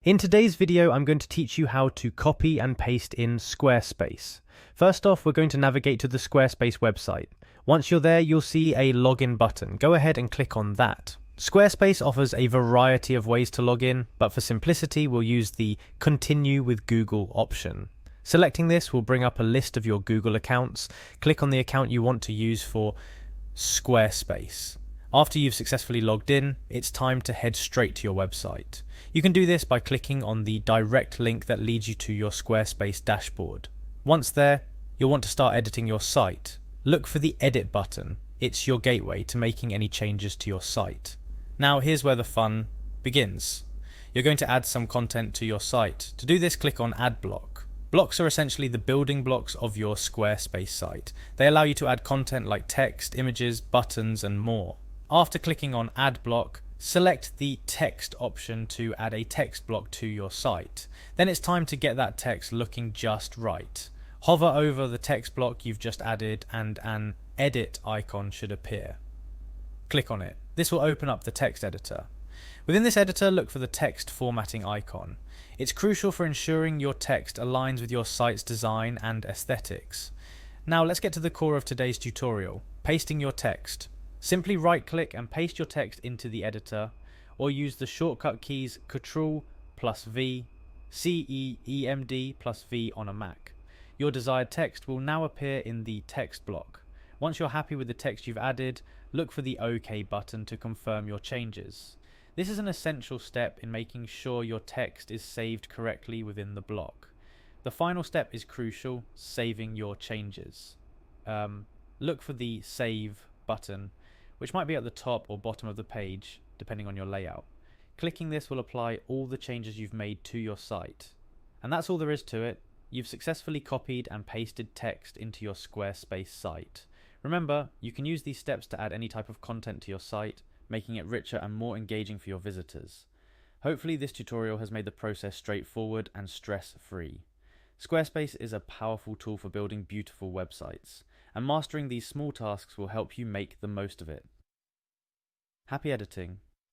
In today's video, I'm going to teach you how to copy and paste in Squarespace. First off, we're going to navigate to the Squarespace website. Once you're there, you'll see a login button. Go ahead and click on that. Squarespace offers a variety of ways to log in, but for simplicity, we'll use the Continue with Google option. Selecting this will bring up a list of your Google accounts. Click on the account you want to use for Squarespace. After you've successfully logged in, it's time to head straight to your website. You can do this by clicking on the direct link that leads you to your Squarespace dashboard. Once there, you'll want to start editing your site. Look for the Edit button. It's your gateway to making any changes to your site. Now here's where the fun begins. You're going to add some content to your site. To do this, click on Add Block. Blocks are essentially the building blocks of your Squarespace site. They allow you to add content like text, images, buttons, and more. After clicking on Add Block, select the Text option to add a text block to your site. Then it's time to get that text looking just right. Hover over the text block you've just added and an Edit icon should appear. Click on it. This will open up the text editor. Within this editor, look for the text formatting icon. It's crucial for ensuring your text aligns with your site's design and aesthetics. Now let's get to the core of today's tutorial, pasting your text. Simply right-click and paste your text into the editor, or use the shortcut keys Ctrl+V, CEEMD+V on a Mac. Your desired text will now appear in the text block. Once you're happy with the text you've added, look for the OK button to confirm your changes. This is an essential step in making sure your text is saved correctly within the block. The final step is crucial, saving your changes. Look for the Save button, which might be at the top or bottom of the page, depending on your layout. Clicking this will apply all the changes you've made to your site. And that's all there is to it. You've successfully copied and pasted text into your Squarespace site. Remember, you can use these steps to add any type of content to your site, making it richer and more engaging for your visitors. Hopefully this tutorial has made the process straightforward and stress-free. Squarespace is a powerful tool for building beautiful websites, and mastering these small tasks will help you make the most of it. Happy editing!